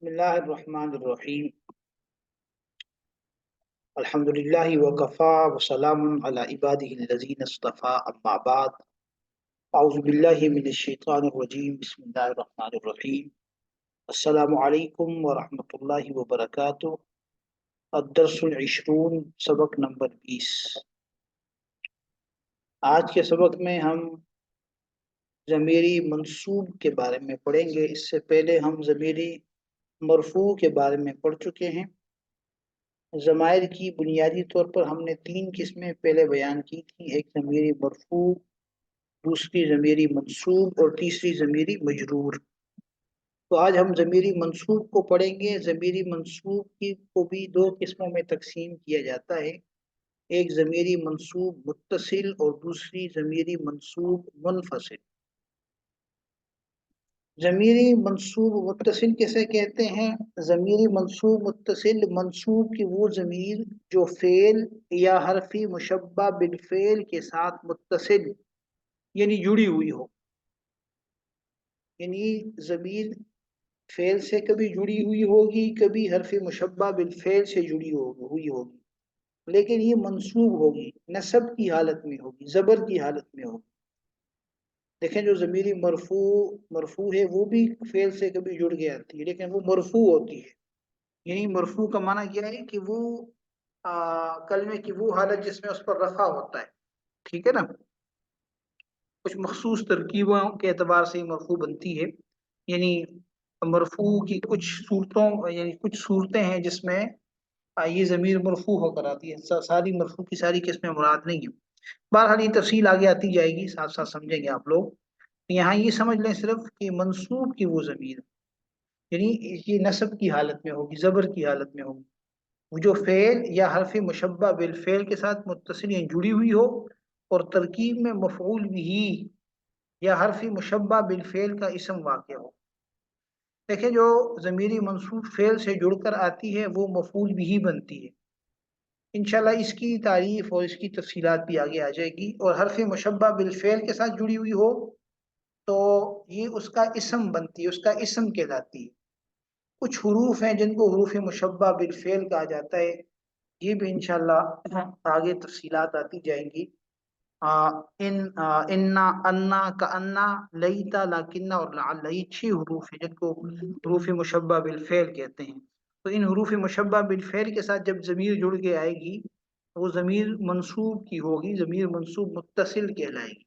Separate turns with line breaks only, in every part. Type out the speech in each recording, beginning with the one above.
بسم الله الرحمن الرحيم. الحمد لله وكفى وسلام على عباده الذين اصطفى أما بعد. أعوذ بالله من الشيطان الرجيم. بسم الله الرحمن الرحيم. السلام عليكم ورحمة الله وبركاته. الدرس العشرون، سبق نمبر 20. آج کے سبق میں ہم ضمیری منصوب کے بارے میں پڑھیں گے۔ اس سے پہلے ہم ضمیری مرفوع کے بارے میں پڑھ چکے ہیں۔ ضمائر کی بنیادی طور پر ہم نے 3 قسمیں پہلے بیان کی تھی، ایک ضمیری مرفوع، دوسری ضمیری منصوب اور تیسری ضمیری مجرور۔ تو آج ہم ضمیری منصوب کو پڑھیں گے۔ ضمیری منصوب کو بھی 2 قسموں میں تقسیم کیا جاتا ہے، ایک ضمیری منصوب متصل اور دوسری ضمیری منصوب منفصل۔ ضمیری منصوب متصل کیسے کہتے ہیں؟ ضمیری منصوب متصل، منصوب کی وہ ضمیر جو فعل یا حرف مشبہ بالفعل کے ساتھ متصل یعنی جڑی ہوئی ہو، یعنی ضمیر فعل سے کبھی جڑی ہوئی ہوگی، کبھی حرف مشبہ بالفعل سے جڑی ہوئی ہوگی، لیکن یہ منصوب ہوگی، نصب کی حالت میں ہوگی، زبر کی حالت میں ہوگی۔ دیکھیں جو ضمیری مرفوع ہے وہ بھی فعل سے کبھی جڑ کے آتی ہے، لیکن وہ مرفوع ہوتی ہے۔ یعنی مرفوع کا معنی کیا ہے کہ وہ کلمے کی وہ حالت جس میں اس پر رفع ہوتا ہے، ٹھیک ہے نا، کچھ مخصوص ترکیبوں کے اعتبار سے مرفوع بنتی ہے۔ یعنی مرفوع کی کچھ صورتیں ہیں جس میں یہ ضمیر مرفوع ہو کر آتی ہے، ساری مرفوع کی ساری قسمیں مراد نہیں ہیں۔ بہرحال یہ تفصیل آگے آتی جائے گی، ساتھ ساتھ سمجھیں گے آپ لوگ۔ یہاں یہ سمجھ لیں صرف کہ منصوب کی وہ ضمیر یعنی یہ نصب کی حالت میں ہوگی، زبر کی حالت میں ہوگی، وہ جو فعل یا حرف مشبہ بالفعل کے ساتھ متصل یعنی جڑی ہوئی ہو اور ترکیب میں مفعول بھی یا حرف مشبہ بالفعل کا اسم واقع ہو۔ دیکھیں جو ضمیری منصوب فعل سے جڑ کر آتی ہے وہ مفعول بھی بنتی ہے، انشاءاللہ اس کی تعریف اور اس کی تفصیلات بھی آگے آ جائے گی۔ اور حرف مشبہ بالفعل کے ساتھ جڑی ہوئی ہو تو یہ اس کا اسم بنتی ہے، اس کا اسم کہلاتی ہے۔ کچھ حروف ہیں جن کو حروف مشبہ بالفعل کہا جاتا ہے، یہ بھی انشاءاللہ آگے تفصیلات آتی جائیں گی۔ انا، انا، کانا، لیتا، لاکنہ اور لعل، یہ 6 حروف ہیں جن کو حروف مشبہ بالفعل کہتے ہیں۔ تو ان حروف مشبہ بالفعل کے ساتھ جب ضمیر جڑ کے آئے گی وہ ضمیر منصوب کی ہوگی، ضمیر منصوب متصل کہلائے گی۔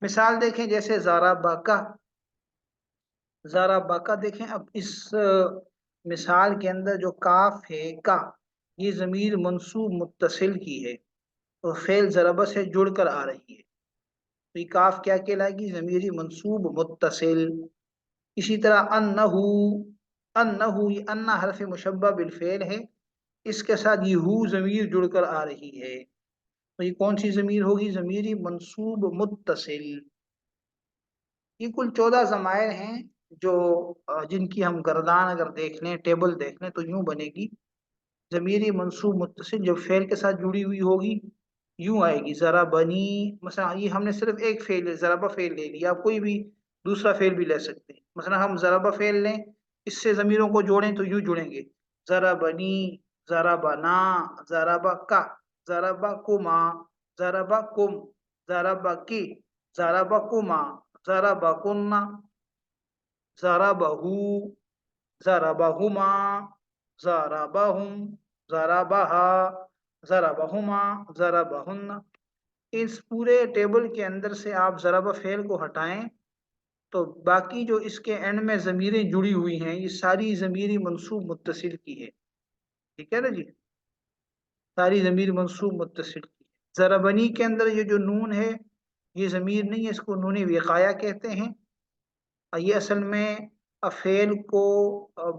مثال دیکھیں جیسے زارا باکا، زارا باکا دیکھیں، اب اس مثال کے اندر جو کاف ہے کا، یہ ضمیر منصوب متصل کی ہے اور فعل ضربہ سے جڑ کر آ رہی ہے، تو یہ کاف کیا کہلائے گی؟ ضمیری منصوب متصل۔ اسی طرح انہو، انہو، یہ انہ حرف مشبہ بالفعل ہے، اس کے ساتھ یہ ہو ضمیر جڑ کر آ رہی ہے، تو یہ کون سی ضمیر ہوگی؟ ضمیری منصوب متصل۔ یہ کل 14 ضمائر ہیں جو جن کی ہم گردان اگر دیکھ لیں، ٹیبل دیکھ لیں، تو یوں بنے گی۔ ضمیری منصوب متصل جب فعل کے ساتھ جڑی ہوئی ہوگی یوں آئے گی، ضربنی، مثلا یہ ہم نے صرف ایک فعل ضربہ فعل لے لیا، آپ کوئی بھی دوسرا فعل بھی لے سکتے ہیں۔ مثلا ہم ضربہ فعل لیں، اس سے ضمیروں کو جوڑیں تو یوں جڑیں گے، ضربنی، ضربنا، ضربکا، ضربکما، ضربکم، ضربکی، ضربکما، ضربکن، ضربہو، ضربہما، ضربہم، ضربہا، ضربہما، ضربہن۔ اس پورے ٹیبل کے اندر سے آپ ضرب فعل کو ہٹائیں تو باقی جو اس کے اینڈ میں ضمیریں جڑی ہوئی ہیں یہ ساری ضمیری منصوب متصل کی ہے، ٹھیک ہے نا جی، ساری ضمیر منصوب متصل کی ہے۔ ضربنی کے اندر یہ جو نون ہے یہ ضمیر نہیں ہے، اس کو نون وقایہ کہتے ہیں۔ یہ اصل میں فعل کو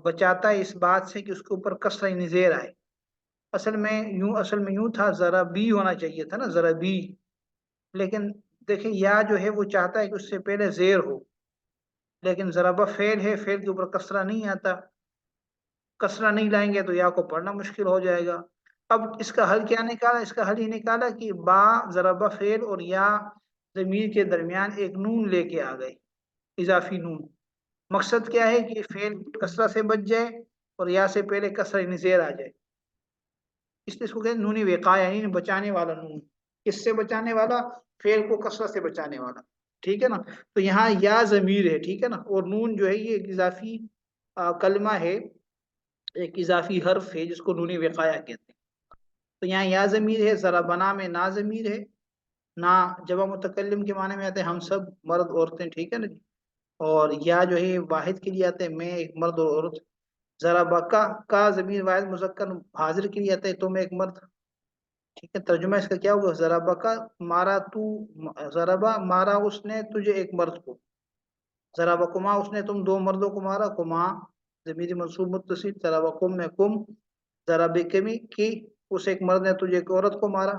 بچاتا ہے اس بات سے کہ اس کے اوپر کسرہ زیر آئے۔ اصل میں یوں تھا، ضربی ہونا چاہیے تھا نا، ضربی، لیکن دیکھیں یا جو ہے وہ چاہتا ہے کہ اس سے پہلے زیر ہو، لیکن ضربہ فعل ہے، فعل کے اوپر کسرہ نہیں آتا، کسرہ نہیں لائیں گے تو یا کو پڑھنا مشکل ہو جائے گا۔ اب اس کا حل کیا نکالا؟ اس کا حل یہ نکالا کہ با ضربہ فعل اور یا ضمیر کے درمیان ایک نون لے کے آ گئے، اضافی نون، مقصد کیا ہے کہ فعل کسرہ سے بچ جائے اور یا سے پہلے کسرہ یعنی زیر آ جائے، اس لیے اس کو کہتے ہیں نون وقایہ، یعنی بچانے والا نون. کس سے بچانے والا؟ فعل کو کسرہ سے بچانے والا. ٹھیک ہے نا. تو یہاں یا ضمیر ہے، ٹھیک ہے نا، اور نون جو ہے یہ ایک اضافی کلمہ ہے، ایک اضافی حرف ہے جس کو نون وقایہ کہتے ہیں. تو یہاں یا ضمیر ہے، ضربنا میں نا ضمیر ہے. نا جمع متکلم کے معنی میں آتے ہیں ہم سب، مرد عورتیں، ٹھیک ہے نا جی. اور یا جو ہے واحد کے لیے آتے ہیں میں ایک مرد اور عورت. ضربا کا ضمیر واحد مذکر حاضر کے لیے آتے ہیں تم ایک مرد. ٹھیک ہے. ترجمہ اس کا کیا ہوگا؟ ضربا کا مارا تو، ضربا مارا اس نے تجھے ایک مرد کو. ضربا کما اس نے تم دو مردوں کو مارا. کما ضمیر منصوب متصل. ضربا کم میں کم. ضرب کمی کی اس ایک مرد نے تجھے ایک عورت کو مارا.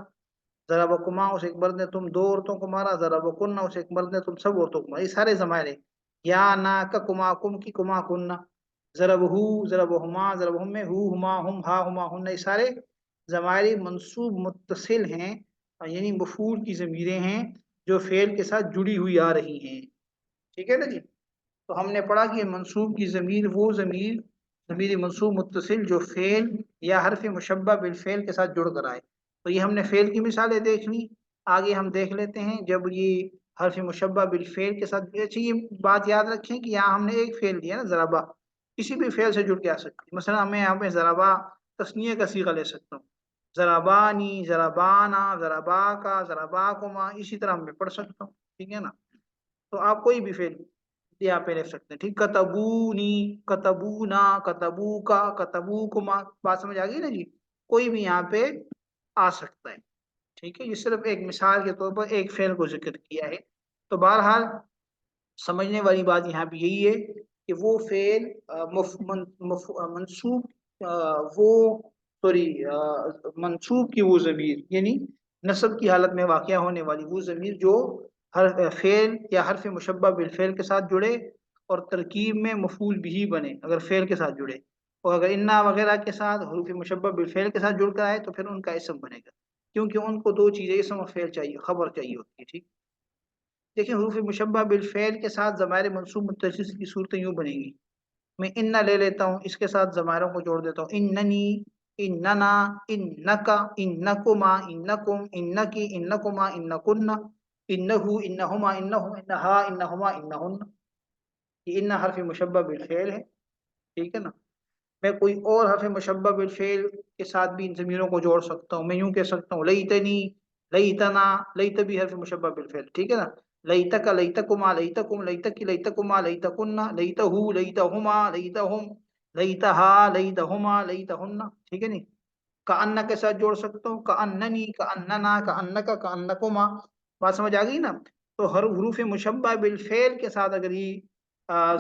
ضرب کما اس ایک مرد نے تم دو عورتوں کو مارا. ضرب کننا اس ایک مرد نے تم سب عورتوں کو مارا. یہ سارے ضمائر ہیں. یا نا کا کما کم کی کما کننا. ضرب ہو ضرب ہما ضرب ہم میں ہو ہما ہم ہا ہما ہن، یہ سارے ضمائر منصوب متصل ہیں، یعنی مفعول کی ضمیریں ہیں جو فعل کے ساتھ جڑی ہوئی آ رہی ہیں. ٹھیک ہے نا جی. تو ہم نے پڑھا کہ منصوب کی ضمیر وہ ضمیر منصوب متصل جو فعل یا حرف مشبہ بالفعل کے ساتھ جڑ کر آئے. تو یہ ہم نے فعل کی مثالیں دیکھ لی. آگے ہم دیکھ لیتے ہیں جب یہ حرف مشبہ بالفعل کے ساتھ. اچھا یہ بات یاد رکھیں کہ یہاں ہم نے ایک فعل دیا نا ضربہ، کسی بھی فعل سے جڑ کے آ سکتی ہے. مثلا میں یہاں پہ ضربہ تثنیہ کا صیغہ لے سکتا ہوں، ضربانی ضربانا ضربا کا ضرباکما، اسی طرح میں پڑھ سکتا ہوں. ٹھیک ہے نا. تو آپ کوئی بھی فعل یہاں پہ لکھ سکتے ہیں. ٹھیک. کتبونی کتبونا کتبو کا کتبوکما، بات سمجھ آ گئی نا جی. کوئی بھی یہاں پہ آ سکتا ہے. ٹھیک ہے. یہ صرف ایک مثال کے طور پر ایک فعل کو ذکر کیا ہے. تو بہرحال سمجھنے والی بات یہاں پہ یہی ہے کہ وہ فعل منصوب وہ سوری منصوب کی وہ ضمیر، یعنی نصب کی حالت میں واقع ہونے والی وہ ضمیر جو ہر فعل یا حرف مشبہ بالفعل کے ساتھ جڑے اور ترکیب میں مفعول بھی بنے اگر فعل کے ساتھ جڑے، اور اگر انا وغیرہ کے ساتھ حروف مشبہ بالفعل کے ساتھ جڑ کر آئے تو پھر ان کا اسم بنے گا، کیونکہ ان کو دو چیزیں اسم اور فعل چاہیے، خبر چاہیے ہوتی ہے. ٹھیک. دیکھیں حروف مشبہ بالفعل کے ساتھ ضمائر منصوب متصل کی صورتیں یوں بنیں گی. میں ان لے لیتا ہوں، اس کے ساتھ ضمائروں کو جوڑ دیتا ہوں. اننی اننا انکا انکما انکم انکی انکما انکن انہو انہما انہم انہا انہما انہن. یہ ان حرف مشبہ بالفعل ہے. ٹھیک ہے نا. میں کوئی اور حرف مشبہ بالفعل کے ساتھ بھی ان ضمیروں کو جوڑ سکتا ہوں. میں یوں کہہ سکتا ہوں لیتنی لیتنا، لیت بھی حرف مشبہ بالفعل. ٹھیک ہے نا. لیتک لیتکما لیتکم لیتکی لیتکما لیتکن لیتہو لیتہما لیتہم لیتہا لیتہما لیتہن. ٹھیک ہے نہیں. کأن کے ساتھ جوڑ سکتا ہوں کأننی کأننا کأنک کأنکما. بات سمجھ آ گئی نا. تو ہر حروف مشبہ بالفعل کے ساتھ اگر یہ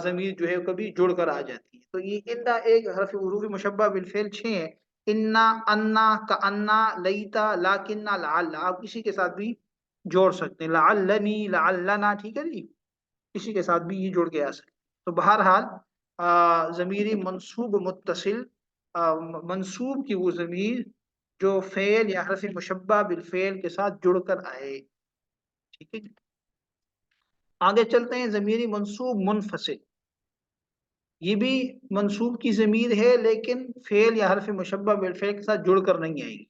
ضمیر جو ہے کبھی جڑ کر آ جاتی ہے تو یہ انا ایک حرف حروف مشبہ بالفعل 6 ہیں. انا انا کانا لیتا لاکننا لعل، آپ کسی کے ساتھ بھی جوڑ سکتے ہیں. لعلنی لعلنا. ٹھیک ہے جی. کسی کے ساتھ بھی یہ جڑ کے آ سکتے. تو بہرحال ضمیر منصوب متصل، منصوب کی وہ ضمیر جو فعل یا حرف مشبہ بالفعل کے ساتھ جڑ کر آئے. ٹھیک ہے. آگے چلتے ہیں. ضمیر منصوب منفصل، یہ بھی منصوب کی ضمیر ہے لیکن فعل یا حرف مشبہ بالفعل کے ساتھ جڑ کر نہیں آئے گی.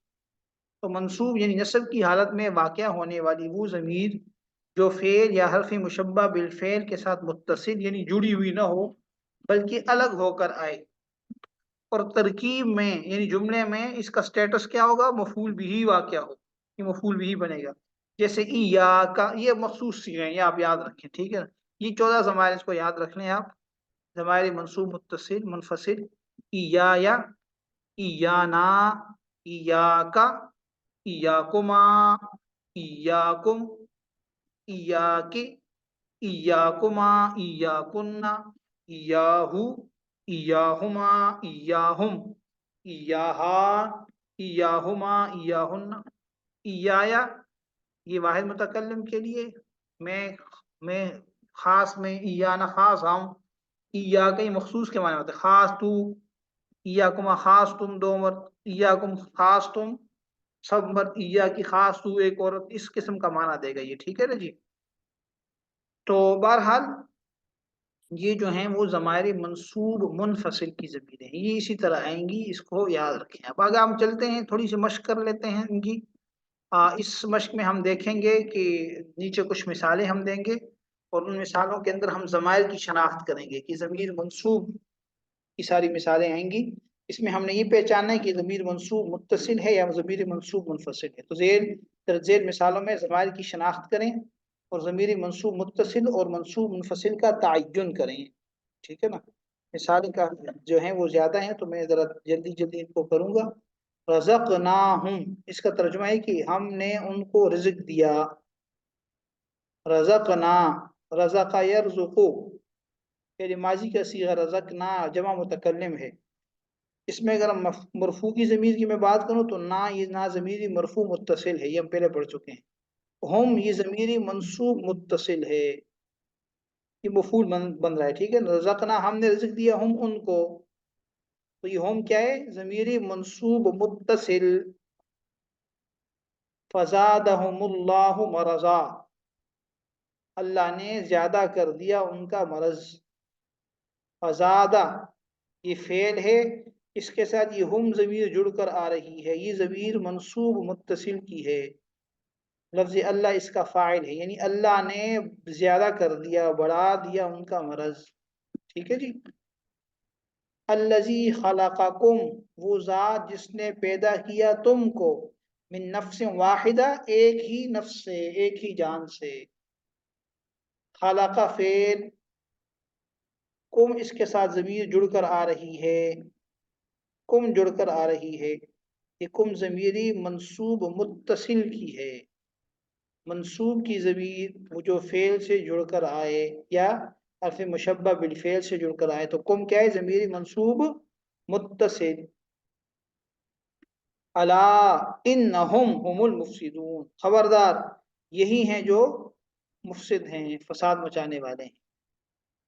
تو منصوب یعنی نصب کی حالت میں واقع ہونے والی وہ ضمیر جو فعل یا حرف مشبہ بالفعل کے ساتھ متصل یعنی جڑی ہوئی نہ ہو بلکہ الگ ہو کر آئے، اور ترکیب میں یعنی جملے میں اس کا سٹیٹس کیا ہوگا؟ مفعول بھی واقع ہو، یہ مفعول بھی بنے گا. جیسے ایاکا، یہ مخصوص چیزیں ہیں، یہ آپ یاد رکھیں. ٹھیک ہے. یہ 14 ضمائر اس کو یاد رکھ لیں آپ. ضمائر منصوب متصل منفصل: ایایا ایانا ایاکا ایاکما ایاکم ایاکی ایاکما ایاکنا ایاہو ایاہما ایاہم ایاہا ایاہما ایاہن. ایایا یہ واحد متکلم کے لیے، میں خاص میں ایانا خاص ہم، ایا کا یہ مخصوص کے معنی ہوتے ہیں، خاص تو، ایاکما خاص تم دو مرد، ایاکم خاص تم سب مرد، ایا کی خاص تو ایک عورت، اس قسم کا معنی دے گا یہ. ٹھیک ہے نا جی. تو بہرحال یہ جو ہیں وہ ضمائر منصوب منفصل کی ضمیریں ہیں، یہ اسی طرح آئیں گی، اس کو یاد رکھیں۔ اب آگے ہم چلتے ہیں، تھوڑی سی مشق کر لیتے ہیں ان کی۔ اس مشق میں ہم دیکھیں گے کہ نیچے کچھ مثالیں ہم دیں گے، اور ان مثالوں کے اندر ہم ضمائر کی شناخت کریں گے کہ ضمیر منصوب کی ساری مثالیں آئیں گی۔ اس میں ہم نے یہ پہچاننا ہے کہ ضمیر منصوب متصل ہے یا ضمیر منصوب منفصل ہے۔ تو ذیل مثالوں میں ضمائر کی شناخت کریں، اور ضمیر منصوب متصل اور منصوب منفصل کا تعین کریں، ٹھیک ہے نا۔ مثال کا جو ہیں وہ زیادہ ہیں، تو میں ذرا جلدی جلدی ان کو کروں گا۔ رزقناہم، اس کا ترجمہ ہے کہ ہم نے ان کو رزق دیا۔ رزقنا، رزق یرزقو، فعل ماضی کا صیغہ رزقنا جمع متکلم ہے۔ اس میں اگر مرفوع کی ضمیر کی میں بات کروں تو یہ نا ضمیری مرفوع متصل ہے، یہ ہم پہلے پڑھ چکے ہیں۔ ہم، یہ ضمیری منصوب متصل ہے، یہ مفعول بن رہا ہے، ٹھیک ہے۔ رزقنا، ہم نے رزق دیا، ہم ان کو، تو یہ ہم کیا ہے؟ ضمیری منصوب متصل۔ فزادہم اللہ مرضا، اللہ نے زیادہ کر دیا ان کا مرض۔ فزادہ یہ فعل ہے، اس کے ساتھ یہ ہم ضمیر جڑ کر آ رہی ہے، یہ ضمیر منصوب متصل کی ہے۔ لفظ اللہ اس کا فاعل ہے، یعنی اللہ نے زیادہ کر دیا، بڑھا دیا ان کا مرض، ٹھیک ہے جی۔ الذی خلقکم، وہ ذات جس نے پیدا کیا تم کو، من نفس واحدہ، ایک ہی نفس سے، ایک ہی جان سے۔ خلق فعل، کم اس کے ساتھ ضمیر جڑ کر آ رہی ہے، کم جڑ کر آ رہی ہے، یہ کم ضمیری منصوب متصل کی ہے۔ منصوب کی ضمیر وہ جو فعل سے جڑ کر آئے یا حرف مشبہ بالفعل سے جڑ کر آئے، تو کم کیا ہے؟ ضمیری منصوب متصل۔ الا انہم هم المفسدون، خبردار یہی ہیں جو مفسد ہیں، فساد مچانے والے ہیں۔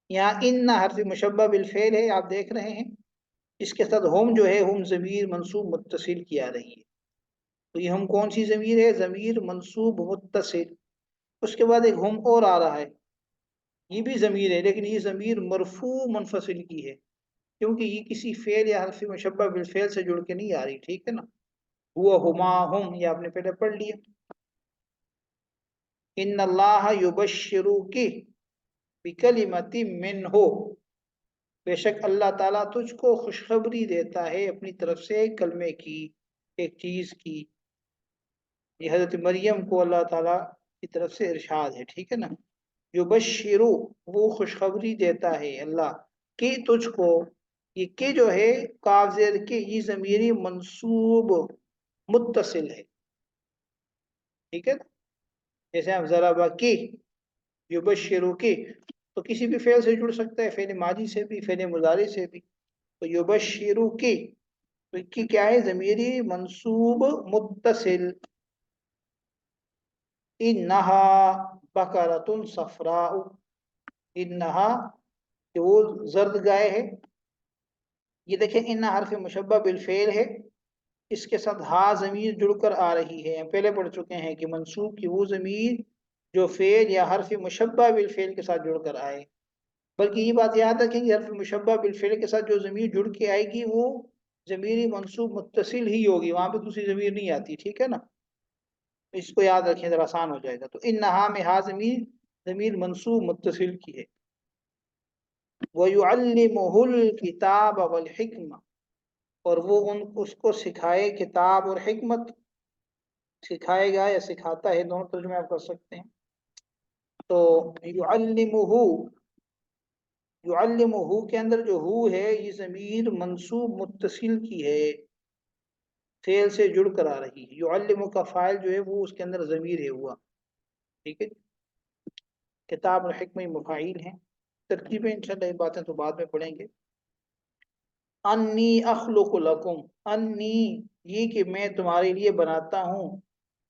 یہاں ان حرف مشبہ بالفعل ہے، آپ دیکھ رہے ہیں، اس کے ساتھ ہم جو ہے، ہم ضمیر منصوب متصل کی آ رہی ہے۔ تو یہ ہم کون سی ضمیر ہے؟ ضمیر منصوب متصل۔ اس کے بعد ایک ہم اور آ رہا ہے، یہ بھی ضمیر ہے، لیکن یہ ضمیر مرفوع منفصل کی ہے، کیونکہ یہ کسی فعل یا حرف مشبہ بالفعل سے جڑ کے نہیں آ رہی، ٹھیک ہے نا۔ ہوا، ہما، ہم، یہ آپ نے پہلے پڑھ لیا۔ ان اللہ یبشروک بکلمۃ منہ، بے شک اللہ تعالیٰ تجھ کو خوشخبری دیتا ہے اپنی طرف سے کلمے کی، ایک چیز کی۔ یہ حضرت مریم کو اللہ تعالیٰ کی طرف سے ارشاد ہے، ٹھیک ہے نا۔ یبشرو، وہ خوشخبری دیتا ہے اللہ کہ تجھ کو، یہ کہ جو ہے کاف زیر کے، یہ ضمیری منصوب متصل ہے، ٹھیک ہے نا۔ جیسے ہم ضربا کی، یبشرو کی، تو کسی بھی فعل سے جڑ سکتا ہے، فعل ماضی سے بھی، فعل مضارع سے بھی۔ تو یبشرو کی، تو کی کیا ہے؟ ضمیری منصوب متصل۔ انہا بقرۃ صفراء، انہا کہ وہ زرد گائے ہے۔ یہ دیکھیں انہا حرف مشبہ بالفعل ہے، اس کے ساتھ ہا ضمیر جڑ کر آ رہی ہے، پہلے پڑھ چکے ہیں کہ منصوب کی وہ ضمیر جو فعل یا حرف مشبہ بالفعل کے ساتھ جڑ کر آئے۔ بلکہ یہ بات یاد رکھیں کہ حرف مشبہ بالفعل کے ساتھ جو ضمیر جڑ کے آئے گی وہ ضمیری منصوب متصل ہی ہوگی، وہاں پہ دوسری ضمیر نہیں آتی، ٹھیک ہے نا۔ اس کو یاد رکھیں، ذرا آسان ہو جائے گا۔ تو انہا میں ہا ضمیر منصوب متصل کی ہے۔ وَيُعَلِّمُهُ الْكِتَابَ وَالْحِكْمَةَ، اور وہ اس کو سکھائے کتاب اور حکمت، سکھائے گا یا سکھاتا ہے، دونوں ترجمے آپ کر سکتے ہیں۔ تو یعلمہ کے اندر جو ہو ہے، یہ ضمیر منصوب متصل کی ہے، فعل سے جڑ کر آ رہی ہے۔ یعلمہ کا فاعل جو ہے وہ اس کے اندر ضمیر ہے ہوا، ٹھیک ہے۔ کتاب اور حکمہ مفاعیل ہیں، ترکیبیں انشاءاللہ یہ باتیں تو بعد میں پڑھیں گے۔ انی اخلق لکم، انی یہ کہ میں تمہارے لیے بناتا ہوں،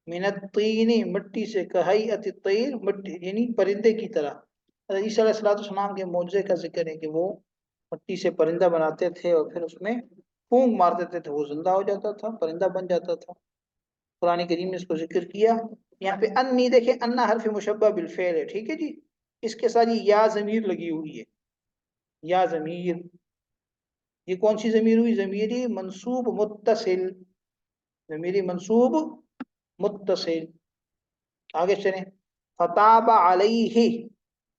من الطین مٹی سے، کہیئت الطیر مٹی یعنی پرندے کی طرح۔ عیسیٰ علیہ السلام کے معجزے کا ذکر ہے کہ وہ مٹی سے پرندہ بناتے تھے اور پھر اس میں پھونک مار دیتے تھے، وہ زندہ ہو جاتا تھا، پرندہ بن جاتا تھا۔ قرآن کریم نے اس کو ذکر کیا۔ یہاں پہ انی دیکھیں، انا حرف مشبہ بالفعل ہے، ٹھیک ہے جی، اس کے ساتھ یہ یا ضمیر لگی ہوئی ہے، یا ضمیر، یہ کون سی ضمیر ہوئی؟ ضمیری منصوب متصل، ضمیری منصوب متصل. آگے چلیں. فتاب علیہ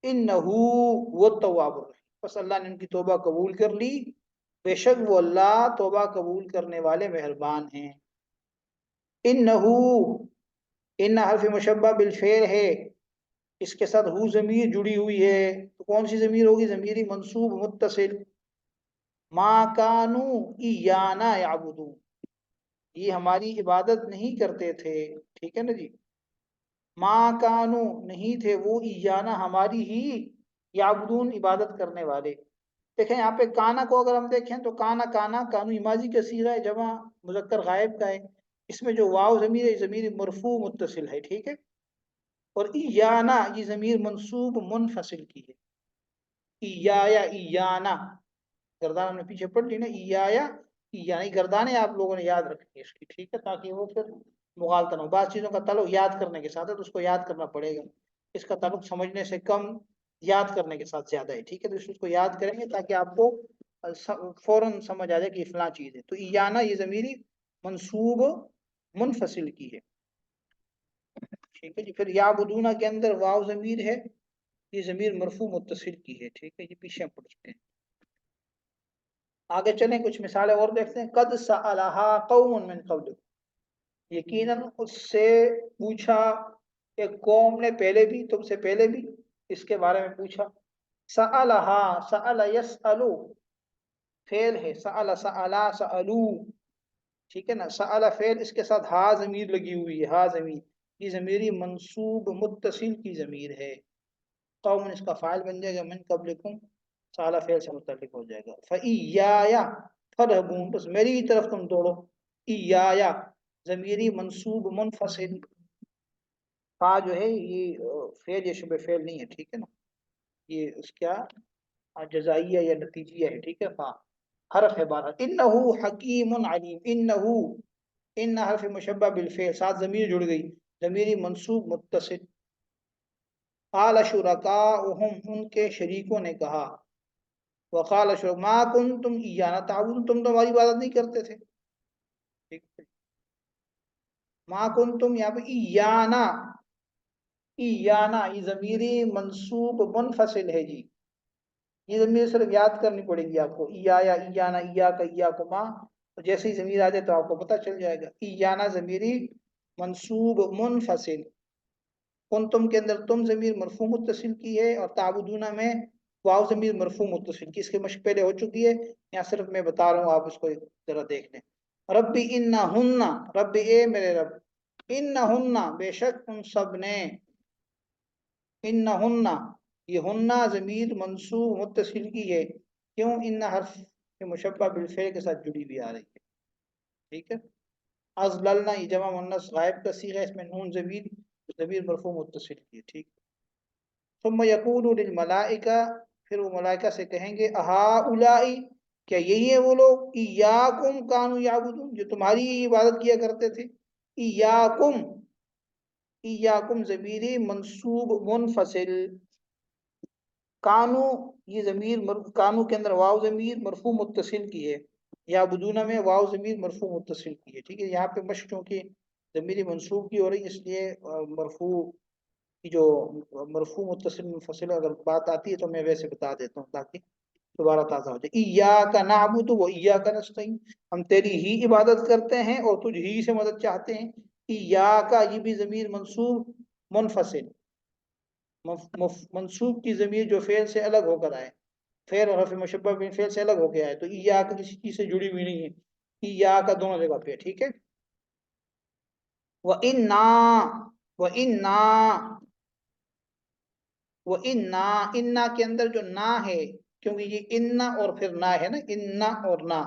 انہ هو التواب الرحیم، بس اللہ نے ان کی توبہ قبول کر لی، بے شک وہ اللہ توبہ قبول کرنے والے مہربان ہیں. انہ، ان حرف مشبہ بالفعل ہے، اس کے ساتھ ہو ضمیر جڑی ہوئی ہے، تو کون سی ضمیر ہوگی؟ ضمیری منصوب متصل. ما کانوا ایانا یعبدون، یہ ہماری عبادت نہیں کرتے تھے، ٹھیک ہے نا جی. ما کانو، نہیں تھے وہ، ایانا ہماری ہی، یعبدون عبادت کرنے والے. دیکھیں یہاں پہ کانا کو اگر ہم دیکھیں تو کانا کانو ماضی کا صیغہ ہے، جمع مذکر غائب کا ہے. اس میں جو واو ضمیر ہے، ضمیر مرفوع متصل ہے، ٹھیک ہے. اور ایانا یہ ضمیر منصوب منفصل کی ہے. ایانا گردان ہم نے پیچھے پڑھ لی نا، یعنی گردانیں آپ لوگوں نے یاد رکھنی ہے اس کی، ٹھیک ہے، تاکہ وہ پھر مغالطہ نہ ہو. بعض چیزوں کا تعلق یاد کرنے کے ساتھ ہے تو اس کو یاد کرنا پڑے گا، اس کا تعلق سمجھنے سے کم یاد کرنے کے ساتھ زیادہ ہے، ٹھیک ہے. تو اس کو یاد کریں گے تاکہ آپ کو فوراً سمجھ آ جائے کہ فلاں چیز ہے. تو ایانا یہ ضمیری منصوب منفصل کی ہے، ٹھیک ہے جی. پھر یعبدون کے اندر واو ضمیر ہے، یہ ضمیر مرفوع متصل کی ہے، ٹھیک ہے. یہ پیچھے ہم پڑھ چکے ہیں. آگے چلیں کچھ مثالیں اور دیکھتے ہیں. قد سألها قوم من قبل، یقیناً اس سے پوچھا ایک قوم نے پہلے بھی، تم سے پہلے بھی اس کے بارے میں پوچھا. سألها، سأل يسأل فعل ہے، سأل سألا سألو، ٹھیک ہے نا. سأل فعل، اس کے ساتھ ہا ضمیر لگی ہوئی ہے، ہا ضمیر یہ ضمیری منصوب متصل کی ضمیر ہے. قوم اس کا فاعل بن جائے گا، من قبلکم سأل فعل سے متعلق ہو جائے گا. فإیایا فرہبون، بس میری طرف تم دوڑو. ایایا ضمیری منصوب منفصل، فا جو ہے یہ فعل یا شبہ فعل نہیں ہے، ٹھیک ہے نا، یہ اس کیا جزائیہ یا نتیجیہ ہے، ٹھیک ہے. فا حرف ہے بارہ. انہو حکیم علیم، انہو، ان حرف مشبہ بالفعل، ساتھ ضمیر جڑ گئی، ضمیری منصوب متصل. قال شرکاؤہم، ان کے شریکوں نے کہا. وقال شرک ما کنتم ایانا تعبدون، تم تو ہماری عبادت نہیں کرتے تھے، ٹھیک ہے. ما کنتم یہاں پہ ایانا، ایانا یہ ضمیری منصوب منفصل ہے جی. یہ ضمیر صرف یاد کرنی پڑے گی آپ کو، ایایا ایانا ایاکا ایاکما، جیسے ہی ضمیر آ جائے تو آپ کو پتہ چل جائے گا. ایانا ضمیری منصوب منفصل. کنتم کے اندر تم ضمیر مرفوع متصل کی ہے، اور تعبدون میں واو ضمیر مرفوع متصل کی. اس کی مشق پہلے ہو چکی ہے، یہاں صرف میں بتا رہا ہوں، آپ اس کو ذرا دیکھ لیں. ربی انہن، ربی اے میرے رب، انہن بے شک ان سب نے، انہن یہ ہنہ ضمیر منصوب متصل کی ہے، کیوں؟ ان حرف مشبہ بالفعل کے ساتھ جڑی ہوئی آ رہی ہے، ٹھیک ہے. ازللنا یہ جمع مؤنث غائب کا صیغہ ہے، اس میں نون ضمیر مرفوع متصل کی ہے، ٹھیک. ثم یقول للملائکہ، پھر وہ ملائکہ سے کہیں گے، اہؤلاء، کیا یہی ہے وہ لوگ، ایاکم کانوا یعبدون، جو تمہاری عبادت کیا کرتے تھے. ایاکم، ایاکم ضمیری منصوب منفصل. کانو یہ ضمیر کانو کے اندر واو ضمیر مرفوع متصل کی ہے، یعبدون میں واو ضمیر مرفوع متصل کی ہے، ٹھیک ہے. یہاں پہ مشق چونکہ ضمیری منصوب کی ہو رہی ہے، اس لیے مرفوع کی جو مرفوع متصل منفصل اگر بات آتی ہے تو میں ویسے بتا دیتا ہوں تاکہ دوبارہ تازہ ہو جائے. ایاک نعبد و ایاک نستعین، ہم تیری ہی عبادت کرتے ہیں اور تجھ ہی سے مدد چاہتے ہیں. ایاک یہ بھی ضمیر منصوب منفصل، منصوب کی ضمیر جو فعل سے الگ ہو کر آئے، فعل اور حرف مشبہ بن فعل سے الگ ہو کے آئے، تو ایاک کسی چیز سے جڑی ہوئی نہیں ہے، ایاک دونوں جگہ پہ، ٹھیک ہے. وَإِنَّا، وَإِنَّا، وَإِنَّا، اِنَّا کے اندر جو نا ہے، کیونکہ یہ اِنَّا اور پھر نا ہے نا، اِنَّا اور نا،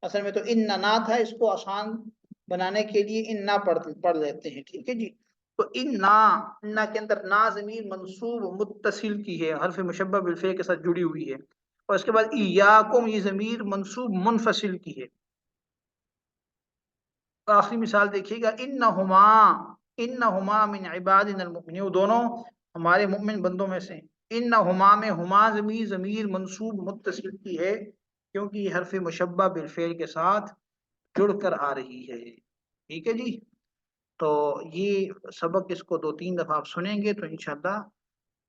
اصل میں تو اِنَّا نا تھا، اس کو آسان بنانے کے لیے اِنَّا پڑھ لیتے ہیں، ٹھیک ہے جی. تو اِنَّا کے اندر نا ضمیر منصوب متصل کی ہے، حرف مشبہ بالفعل کے ساتھ جڑی ہوئی ہے. اور اس کے بعد ایاکم یہ ضمیر منصوب منفصل کی ہے. آخری مثال دیکھیے گا، انہما، انہما من عبادنا المؤمنین، وہ دونوں ہمارے مؤمن بندوں میں سے ہیں. ان ہما میں ہما ضمیر منصوب متصل کی ہے کیونکہ یہ حرف مشبہ بالفعل کے ساتھ جڑ کر آ رہی ہے. ٹھیک ہے جی. تو یہ سبق اس کو 2-3 دفعہ آپ سنیں گے تو انشاءاللہ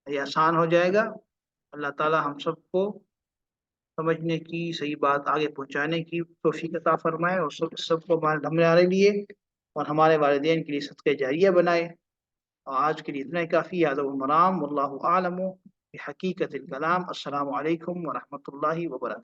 یہ آسان ہو جائے گا. اللہ تعالی ہم سب کو سمجھنے کی، صحیح بات آگے پہنچانے کی توفیق عطا فرمائے، اور سب کو ہمارے لیے اور ہمارے والدین کے لیے صدقہ جاریہ بنائے. اور آج کے لیے اتنا ہی کافی. ادب المرام واللہ عالم بحقیقت الکلام. السلام علیکم ورحمۃ اللہ وبرکاتہ.